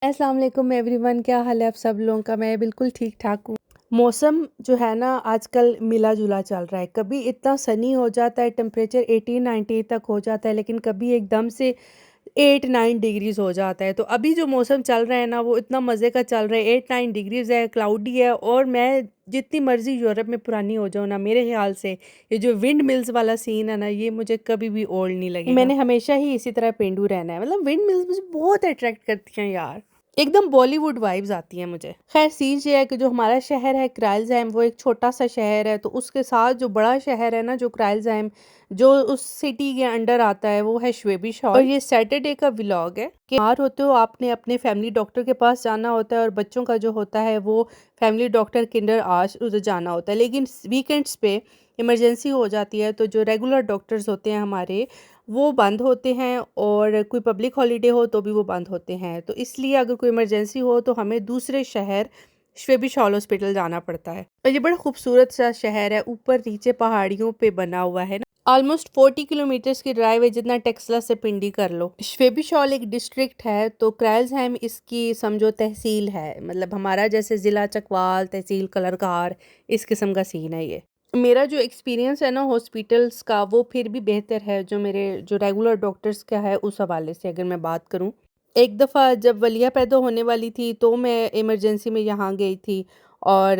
अस्सलाम वालेकुम एवरीवन, क्या हाल है आप सब लोगों का। मैं बिल्कुल ठीक ठाक हूँ। मौसम जो है ना आजकल मिला जुला चल रहा है। कभी इतना सनी हो जाता है, टेम्परेचर 18-19 तक हो जाता है, लेकिन कभी एकदम से 8-9 डिग्रीज हो जाता है। तो अभी जो मौसम चल रहा है ना वो इतना मज़े का चल रहा है। 8-9 डिग्रीज है, क्लाउडी है, और मैं जितनी मर्जी यूरोप में पुरानी हो जाऊँ ना, मेरे ख्याल से ये जो विंड मिल्स वाला सीन है ना, ये मुझे कभी भी ओल्ड नहीं लगेगा। मैंने हमेशा ही इसी तरह पेंडू रहना है। मतलब विंड मिल्स मुझे बहुत अट्रैक्ट करती हैं यार, एकदम बॉलीवुड वाइब्स आती हैं मुझे। खैर चीज़ ये है कि जो हमारा शहर है क्राइल्सहेम, वो एक छोटा सा शहर है, तो उसके साथ जो बड़ा शहर है ना, जो क्राइल्सहेम, जो उस सिटी के अंडर आता है, वो है श्वेबिश हॉल। और ये सैटरडे का व्लॉग है कि बीमार होते हो आपने अपने फैमिली डॉक्टर के पास जाना होता है, और बच्चों का जो होता है वो फैमिली डॉक्टर किंडर आज उधर जाना होता है। लेकिन वीकेंड्स पे इमरजेंसी हो जाती है, तो जो रेगुलर डॉक्टर्स होते हैं हमारे, वो बंद होते हैं, और कोई पब्लिक हॉलीडे हो तो भी वो बंद होते हैं। तो इसलिए अगर कोई इमरजेंसी हो तो हमें दूसरे शहर श्वेबिश हॉल हॉस्पिटल जाना पड़ता है। और ये बड़ा खूबसूरत सा शहर है, ऊपर नीचे पहाड़ियों पे बना हुआ है ना। ऑलमोस्ट 40 किलोमीटर्स की ड्राइव है, जितना टेक्सला से पिंडी कर लो। श्वेबिश हॉल एक डिस्ट्रिक्ट है, तो क्राइल्सहेम इसकी समझो तहसील है। मतलब हमारा जैसे ज़िला चकवाल, तहसील कलरकाड़, इस किस्म का सीन है ये। मेरा जो एक्सपीरियंस है ना हॉस्पिटल्स का, वो फिर भी बेहतर है जो मेरे जो रेगुलर डॉक्टर्स का है उस हवाले से अगर मैं बात करूं। एक दफ़ा जब वलिया पैदा होने वाली थी तो मैं इमरजेंसी में यहाँ गई थी, और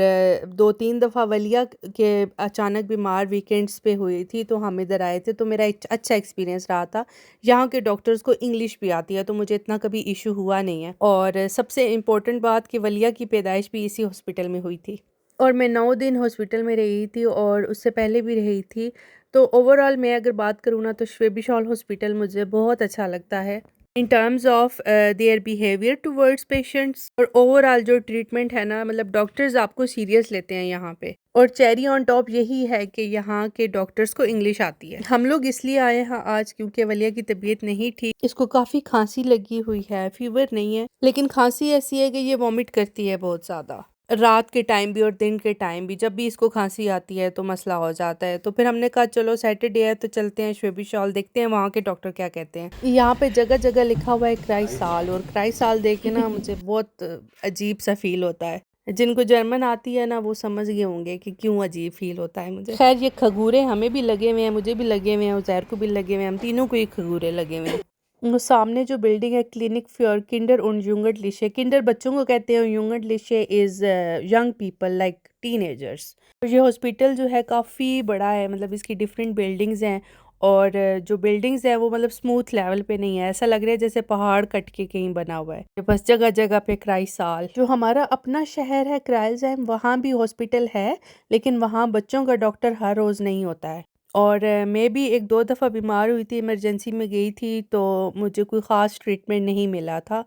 2-3 दफ़ा वलिया के अचानक बीमार वीकेंड्स पे हुई थी, तो हम इधर आए थे, तो मेरा एक अच्छा एक्सपीरियंस रहा था। यहाँ के डॉक्टर्स को इंग्लिश भी आती है, तो मुझे इतना कभी इशू हुआ नहीं है। और सबसे इम्पोर्टेंट बात कि वलिया की पैदाइश भी इसी हॉस्पिटल में हुई थी, और मैं 9 दिन हॉस्पिटल में रही थी, और उससे पहले भी रही थी। तो ओवरऑल मैं अगर बात करूँ ना, तो श्वेबिश हॉल हॉस्पिटल मुझे बहुत अच्छा लगता है in terms of their behaviour towards patients, और ओवरऑल जो ट्रीटमेंट है ना, मतलब डॉक्टर्स आपको सीरियस लेते हैं यहाँ पे। और चेरी ऑन टॉप यही है कि यहाँ के डॉक्टर्स को इंग्लिश आती है। हम लोग इसलिए आए हैं आज क्योंकि वलिया की तबीयत नहीं ठीक, इसको काफ़ी खांसी लगी हुई है, फीवर नहीं है, लेकिन खांसी ऐसी है कि ये वॉमिट करती है बहुत ज़्यादा, रात के टाइम भी और दिन के टाइम भी। जब भी इसको खांसी आती है तो मसला हो जाता है। तो फिर हमने कहा चलो सैटरडे है तो चलते हैं श्वेबिश हॉल, देखते हैं वहाँ के डॉक्टर क्या कहते हैं। यहाँ पे जगह जगह लिखा हुआ है क्राई साल, और क्राई साल देख के ना मुझे बहुत अजीब सा फील होता है। जिनको जर्मन आती है ना वो समझ गए होंगे कि क्यों अजीब फील होता है मुझे। खैर ये खगूरे हमें भी लगे हुए हैं, मुझे भी लगे हुए हैं, उजैर को भी लगे हुए हैं, हम तीनों को ही खगूरे लगे हुए हैं। वो सामने जो बिल्डिंग है क्लिनिक फॉर किंडर und जुंगटलिशे, किंडर बच्चों को कहते हैं, जुंगटलिशे is young people like teenagers. ये हॉस्पिटल जो है काफ़ी बड़ा है, मतलब इसकी डिफरेंट बिल्डिंग्स हैं, और जो बिल्डिंग्स हैं वो मतलब स्मूथ लेवल पे नहीं है, ऐसा लग रहा है जैसे पहाड़ कट के कहीं बना हुआ है। बस जगह जगह पे क्राई साल। जो हमारा अपना शहर है क्राइल्सहेम, वहाँ भी हॉस्पिटल है, लेकिन वहाँ बच्चों का डॉक्टर हर रोज़ नहीं होता है। और मैं भी 1-2 दफ़ा बीमार हुई थी, इमरजेंसी में गई थी, तो मुझे कोई ख़ास ट्रीटमेंट नहीं मिला था,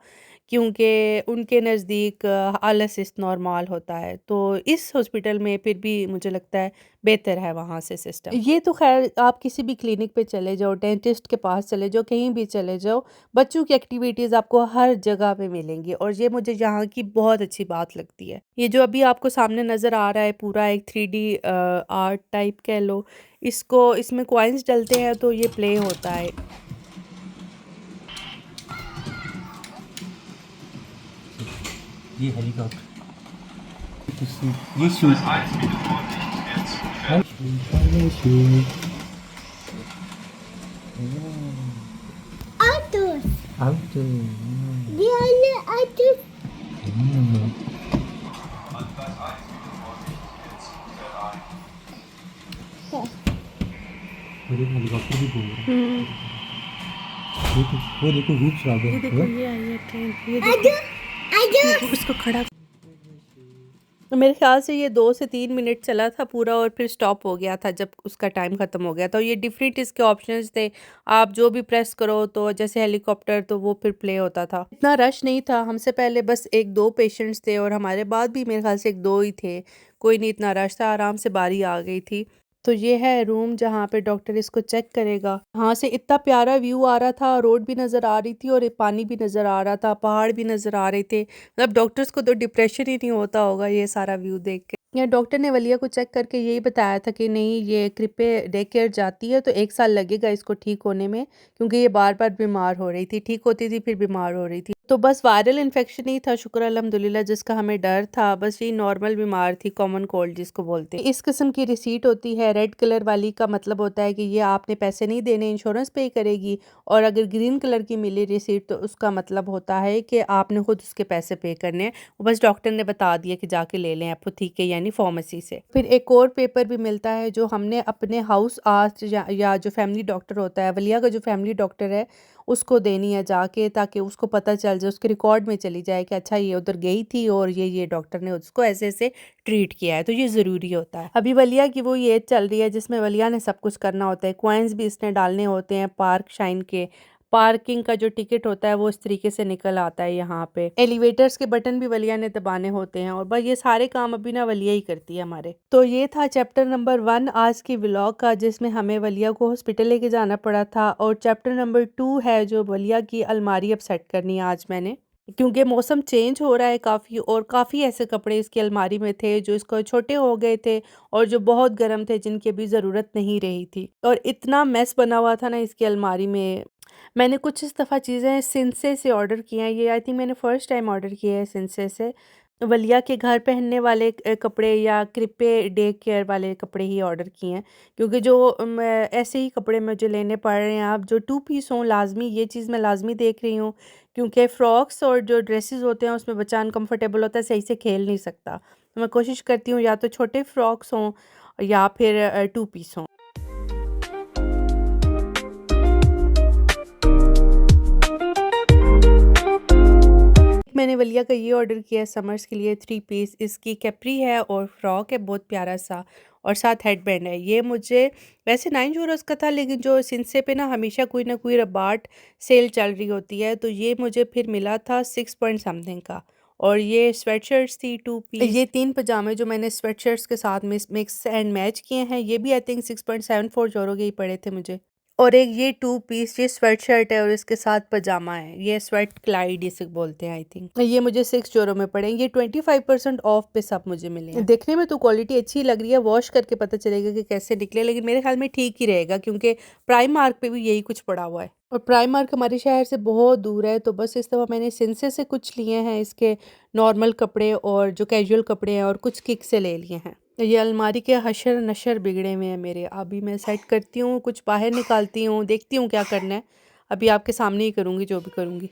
क्योंकि उनके नज़दीक आलसिस नॉर्मल होता है। तो इस हॉस्पिटल में फिर भी मुझे लगता है बेहतर है वहाँ से सिस्टम। ये तो ख़ैर आप किसी भी क्लिनिक पे चले जाओ, डेंटिस्ट के पास चले जाओ, कहीं भी चले जाओ, बच्चों की एक्टिविटीज़ आपको हर जगह पे मिलेंगी, और ये मुझे यहाँ की बहुत अच्छी बात लगती है। ये जो अभी आपको सामने नज़र आ रहा है पूरा एक 3D आर्ट टाइप कह लो, इसको इसमें कॉइन्स डलते हैं तो ये प्ले होता है। ये हेलीकॉप्टर ये shoot Autos. Out Die alle Autos. और एक हेलीकॉप्टर भी घूम रहा है। वो देखो हुप्स आ ये देखो गए। ये आई है ट्रेन, ये Autos. देखो Autos. इसको खड़ा। तो मेरे ख्याल से ये 2 से 3 मिनट चला था पूरा, और फिर स्टॉप हो गया था जब उसका टाइम ख़त्म हो गया था। ये डिफरेंट इसके ऑप्शंस थे, आप जो भी प्रेस करो तो जैसे हेलीकॉप्टर तो वो फिर प्ले होता था। इतना रश नहीं था, हमसे पहले बस 1-2 पेशेंट्स थे, और हमारे बाद भी मेरे ख्याल से 1-2 ही थे। कोई नहीं इतना रश था, आराम से बारी आ गई थी। तो ये है रूम जहाँ पे डॉक्टर इसको चेक करेगा। यहाँ से इतना प्यारा व्यू आ रहा था, रोड भी नज़र आ रही थी, और ये पानी भी नज़र आ रहा था, पहाड़ भी नज़र आ रहे थे। मतलब डॉक्टर्स को तो डिप्रेशन ही नहीं होता होगा ये सारा व्यू देख के। या डॉक्टर ने वलिया को चेक करके यही बताया था कि नहीं, ये कृपे डे केयर जाती है तो 1 साल लगेगा इसको ठीक होने में, क्योंकि ये बार बार बीमार हो रही थी, ठीक होती थी फिर बीमार हो रही थी। तो बस वायरल इन्फेक्शन ही था, शुक्र अल्हम्दुलिल्लाह, जिसका हमें डर था। बस ये नॉर्मल बीमार थी, कॉमन कोल्ड जिसको बोलते हैं। इस किस्म की रिसीट होती है रेड कलर वाली, का मतलब होता है कि ये आपने पैसे नहीं देने, इंश्योरेंस पे करेगी। और अगर ग्रीन कलर की मिली रिसीट तो उसका मतलब होता है कि आपने खुद उसके पैसे पे करने हैं। बस डॉक्टर ने बता दिया कि जाके ले लें एपोथीके यानी फार्मेसी से। फिर एक और पेपर भी मिलता है जो हमने अपने हाउस आस्ट या जो फैमिली डॉक्टर होता है, वलिया का जो फैमिली डॉक्टर है, उसको देनी है जाके, ताकि उसको पता चल जाए, उसके रिकॉर्ड में चली जाए कि अच्छा ये उधर गई थी और ये डॉक्टर ने उसको ऐसे ऐसे ट्रीट किया है। तो ये ज़रूरी होता है। अभी वलिया की वो एज चल रही है जिसमें वलिया ने सब कुछ करना होता है। कॉइन्स भी इसने डालने होते हैं पार्क शाइन के। पार्किंग का जो टिकट होता है वो इस तरीके से निकल आता है यहाँ पे। एलिवेटर्स के बटन भी वलिया ने दबाने होते हैं और बस ये सारे काम अभी ना वलिया ही करती है हमारे। तो ये था चैप्टर नंबर 1 आज की व्लॉग का, जिसमें हमें वलिया को हॉस्पिटल लेके जाना पड़ा था। और चैप्टर नंबर 2 है जो वलिया की अलमारी अब सेट करनी है आज मैंने, क्योंकि मौसम चेंज हो रहा है काफ़ी, और काफ़ी ऐसे कपड़े इसकी अलमारी में थे जो इसको छोटे हो गए थे और जो बहुत गर्म थे, जिनकी अभी ज़रूरत नहीं रही थी। और इतना मैस बना हुआ था ना इसकी अलमारी में। मैंने कुछ इस दफ़ा चीज़ें सिंसे से ऑर्डर की हैं। ये आई थिंक मैंने फ़र्स्ट टाइम ऑर्डर किया है सिंसे से। वलिया के घर पहनने वाले कपड़े या क्रिपे डे केयर वाले कपड़े ही ऑर्डर किए हैं, क्योंकि जो ऐसे ही कपड़े मुझे लेने पड़ रहे हैं। आप जो 2 पीस हों लाजमी, ये चीज़ मैं लाजमी देख रही हूँ, क्योंकि फ़्रॉक्स और जो ड्रेसेस होते हैं उसमें बच्चा अनकम्फर्टेबल होता है, सही से खेल नहीं सकता। तो मैं कोशिश करती हूँ या तो छोटे फ़्रॉक्स हों या फिर 2 पीस हों। मैंने वलिया का ये ऑर्डर किया है समर्स के लिए 3 पीस। इसकी कैप्री है और फ्रॉक है बहुत प्यारा सा, और साथ हेडबैंड है। ये मुझे वैसे 9 यूरोज़ का था, लेकिन जो सिंसे पे ना हमेशा कोई ना कोई रबाट सेल चल रही होती है, तो ये मुझे फिर मिला था 6 पॉइंट समथिंग का। और ये स्वेटशर्ट्स थी 2 पीस। ये 3 पजामे जो मैंने स्वेटशर्ट्स के साथ मिक्स एंड मैच किए हैं, ये भी आई थिंक 6.74 यूरो के ही पड़े थे मुझे। और एक ये 2 पीस ये स्वेटशर्ट है और इसके साथ पजामा है, ये स्वेट क्लाइड इसे बोलते हैं आई थिंक। ये मुझे 6 यूरो में पड़े। ये 25% ऑफ पे सब मुझे मिले हैं। देखने में तो क्वालिटी अच्छी लग रही है, वॉश करके पता चलेगा कि कैसे निकले, लेकिन मेरे ख्याल में ठीक ही रहेगा, क्योंकि प्राइम मार्क पे भी यही कुछ पड़ा हुआ है और प्राइम मार्क हमारे शहर से बहुत दूर है। तो बस इस दफ़ा मैंने सिंसे से कुछ लिए हैं इसके नॉर्मल कपड़े, और जो कैजुअल कपड़े हैं, और कुछ किक से ले लिए हैं। ये अलमारी के हशर नशर बिगड़े हुए हैं मेरे। अभी मैं सेट करती हूँ, कुछ बाहर निकालती हूँ, देखती हूँ क्या करना है। अभी आपके सामने ही करूँगी जो भी करूँगी।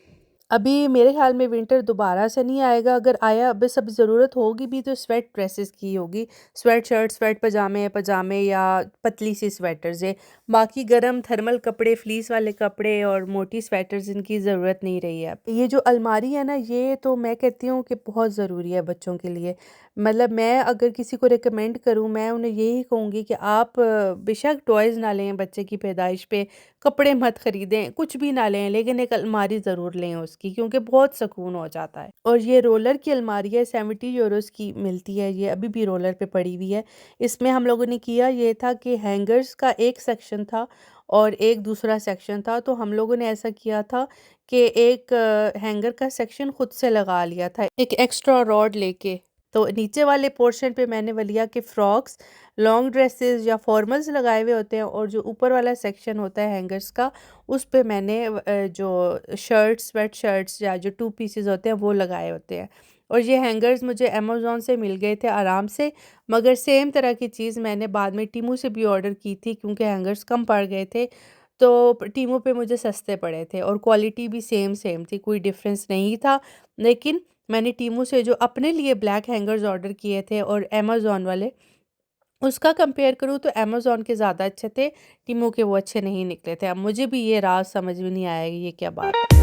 अभी मेरे ख्याल में विंटर दोबारा से नहीं आएगा। अगर आया बस अब ज़रूरत होगी भी तो स्वेट ड्रेसेस की होगी, स्वेट शर्ट, स्वेट पजामे या पतली सी स्वेटर्स है। बाकी गर्म थर्मल कपड़े, फ्लीस वाले कपड़े और मोटी स्वेटर्स, इनकी ज़रूरत नहीं रही है। ये जो अलमारी है ना, ये तो मैं कहती हूँ कि बहुत ज़रूरी है बच्चों के लिए। मतलब मैं अगर किसी को रिकमेंड करूँ, मैं उन्हें यही कहूँगी कि आप बेशक टॉयज़ ना लें बच्चे की पैदाइश पे, कपड़े मत ख़रीदें, कुछ भी ना लें, लेकिन एक अलमारी ज़रूर लें उसकी, क्योंकि बहुत सुकून हो जाता है। और ये रोलर की अलमारी है, 70 यूरोज़ की मिलती है। ये अभी भी रोलर पे पड़ी हुई है। इसमें हम लोगों ने किया ये था कि हैंगर्स का एक सेक्शन था और एक दूसरा सेक्शन था। तो हम लोगों ने ऐसा किया था कि एक हैंगर का सेक्शन खुद से लगा लिया था, एक एक्स्ट्रा रॉड लेके। तो नीचे वाले पोर्शन पे मैंने वलिया के फ्रॉक्स, लॉन्ग ड्रेसेस या फॉर्मल्स लगाए हुए होते हैं, और जो ऊपर वाला सेक्शन होता है हैंगर्स का, उस पे मैंने जो शर्ट्स, स्वेट शर्ट्स या जो 2 पीसेस होते हैं वो लगाए होते हैं। और ये हैंगर्स मुझे अमेज़ॉन से मिल गए थे आराम से, मगर सेम तरह की चीज़ मैंने बाद में टीमू से भी ऑर्डर की थी, क्योंकि हैंगर्स कम पड़ गए थे। तो टीमू पे मुझे सस्ते पड़े थे और क्वालिटी भी सेम थी, कोई डिफरेंस नहीं था। लेकिन मैंने टीमू से जो अपने लिए ब्लैक हैंगर्स ऑर्डर किए थे और अमेज़ॉन वाले, उसका कंपेयर करूँ तो अमेज़ॉन के ज़्यादा अच्छे थे, टीमू के वो अच्छे नहीं निकले थे। अब मुझे भी ये राज समझ में नहीं आया ये क्या बात है।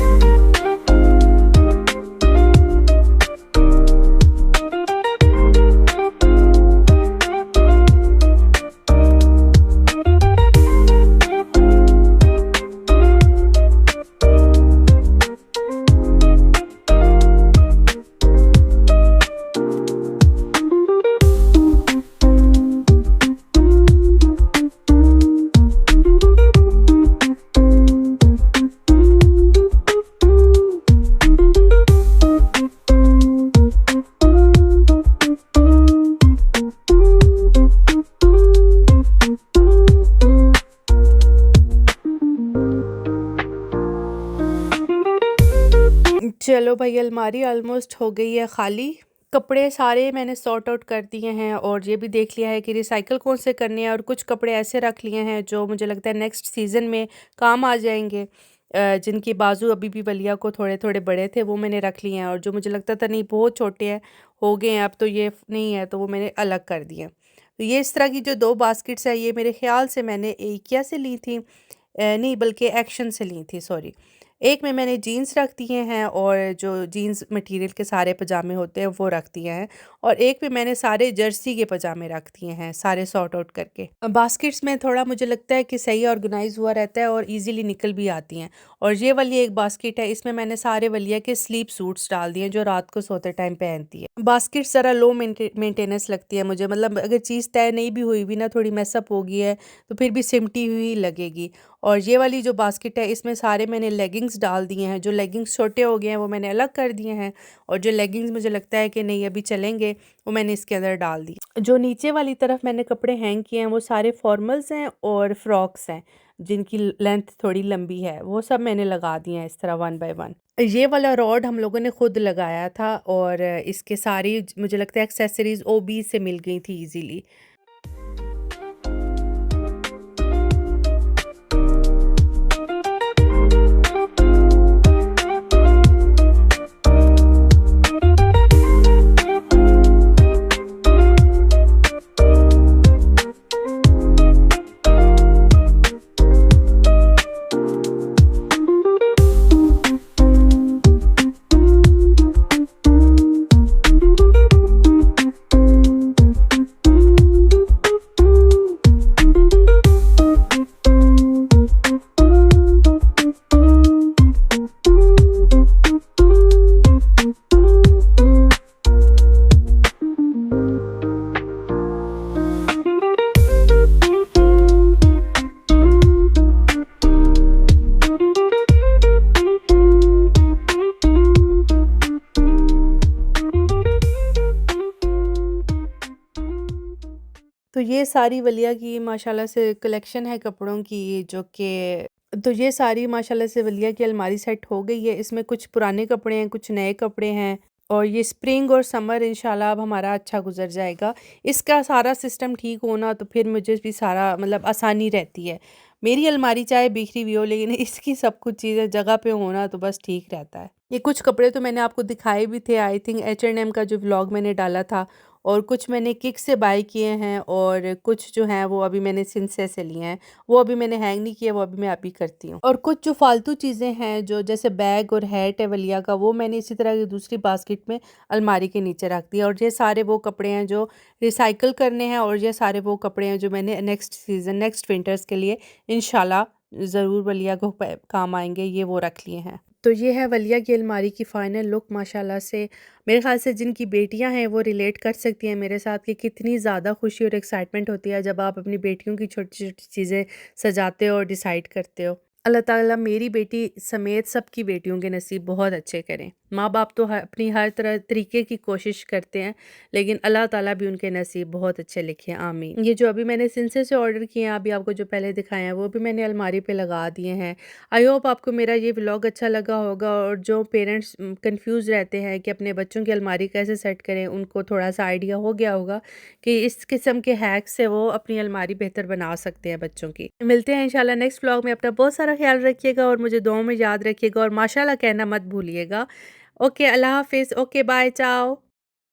चलो भाई, अलमारी ऑलमोस्ट हो गई है खाली। कपड़े सारे मैंने सॉर्ट आउट कर दिए हैं और ये भी देख लिया है कि रिसाइकल कौन से करने हैं, और कुछ कपड़े ऐसे रख लिए हैं जो मुझे लगता है नेक्स्ट सीज़न में काम आ जाएंगे। जिनकी बाजू अभी भी वलिया को थोड़े थोड़े बड़े थे वो मैंने रख लिए हैं, और जो मुझे लगता था नहीं बहुत छोटे हैं हो गए हैं अब तो ये नहीं है, तो वो मैंने अलग कर दिए। तो ये इस तरह की जो 2 बास्केट्स है ये मेरे ख़्याल से मैंने IKEA से ली थी, नहीं बल्कि एक्शन से ली थी, सॉरी। एक में मैंने जीन्स रख दिए हैं और जो जीन्स मटेरियल के सारे पजामे होते हैं वो रख दिए हैं, और एक में मैंने सारे जर्सी के पजामे रख दिए हैं सारे सॉर्ट आउट करके। बास्केट्स में थोड़ा मुझे लगता है कि सही ऑर्गेनाइज हुआ रहता है और इजीली निकल भी आती हैं। और ये वाली एक बास्केट है, इसमें मैंने सारे वलिया के स्लीप सूट्स डाल दिए हैं जो रात को सोते टाइम पहनती है। बास्केट ज़रा लो मेंटेनेंस लगती है मुझे, मतलब अगर चीज़ तय नहीं भी हुई भी ना, थोड़ी मैसअप हो गई है तो फिर भी सिमटी हुई लगेगी। और ये वाली जो बास्केट है इसमें सारे मैंने लेगिंग्स डाल दिए हैं, जो लेगिंग्स छोटे हो गए हैं वो मैंने अलग कर दिए हैं, और जो लेगिंग्स मुझे लगता है कि नहीं अभी चलेंगे वो मैंने इसके अंदर डाल दिए। जो नीचे वाली तरफ मैंने कपड़े हैंग किए हैं वो सारे फॉर्मल्स हैं और फ्रॉक्स हैं जिनकी लेंथ थोड़ी लंबी है, वो सब मैंने लगा दिए हैं इस तरह 1 बाय 1। ये वाला रॉड हम लोगों ने खुद लगाया था, और इसके सारी मुझे लगता है एक्सेसरीज OB से मिल गई थी ईजीली। तो ये सारी वलिया की माशाल्लाह से कलेक्शन है कपड़ों की, जो कि तो ये सारी माशाल्लाह से वलिया की अलमारी सेट हो गई है। इसमें कुछ पुराने कपड़े हैं, कुछ नए कपड़े हैं, और ये स्प्रिंग और समर इंशाल्लाह अब हमारा अच्छा गुजर जाएगा। इसका सारा सिस्टम ठीक होना तो फिर मुझे भी सारा मतलब आसानी रहती है। मेरी अलमारी चाहे बिखरी हुई हो लेकिन इसकी सब कुछ चीज़ें जगह पे होना तो बस ठीक रहता है। ये कुछ कपड़े तो मैंने आपको दिखाए भी थे, आई थिंक H&M का जो व्लॉग मैंने डाला था, और कुछ मैंने किक से बाय किए हैं, और कुछ जो हैं वो अभी मैंने सिंसे से लिए हैं। वो अभी मैंने हैंग नहीं किया, वो अभी मैं अभी करती हूँ। और कुछ जो फालतू चीज़ें हैं जो जैसे बैग और हैट है वलिया का, वो मैंने इसी तरह की दूसरी बास्केट में अलमारी के नीचे रख दिया। और ये सारे वो कपड़े हैं जो रिसाइकिल करने हैं, और ये सारे वो कपड़े हैं जो मैंने नेक्स्ट सीज़न नेक्स्ट विंटर्स के लिए इंशाल्लाह ज़रूर वलिया को काम आएंगे, ये वो रख लिए हैं। तो ये है वलिया की अलमारी की फ़ाइनल लुक माशाल्लाह से। मेरे ख़्याल से जिनकी बेटियां हैं वो रिलेट कर सकती हैं मेरे साथ कि कितनी ज़्यादा खुशी और एक्साइटमेंट होती है जब आप अपनी बेटियों की छोटी-छोटी चीज़ें सजाते हो और डिसाइड करते हो। अल्लाह ताला मेरी बेटी समेत सबकी बेटियों के नसीब बहुत अच्छे करें। माँ बाप तो अपनी हर तरह तरीके की कोशिश करते हैं, लेकिन अल्लाह ताला भी उनके नसीब बहुत अच्छे लिखे, आमीन। ये जो अभी मैंने सिंसे से ऑर्डर किए हैं, अभी आपको जो पहले दिखाए हैं वो भी मैंने अलमारी पे लगा दिए हैं। आई होप आपको मेरा ये व्लॉग अच्छा लगा होगा, और जो पेरेंट्स कंफ्यूज रहते हैं कि अपने बच्चों की अलमारी कैसे सेट करें, उनको थोड़ा सा आइडिया हो गया होगा कि इस किस्म के हैक से वो अपनी अलमारी बेहतर बना सकते हैं बच्चों की। मिलते हैं इंशाल्लाह नेक्स्ट व्लॉग में। अपना बहुत सारा ख्याल रखिएगा और मुझे दुआओं में याद रखिएगा, और माशाल्लाह कहना मत भूलिएगा। ओके, अल्लाह हाफिज़। ओके, बाय, चाओ।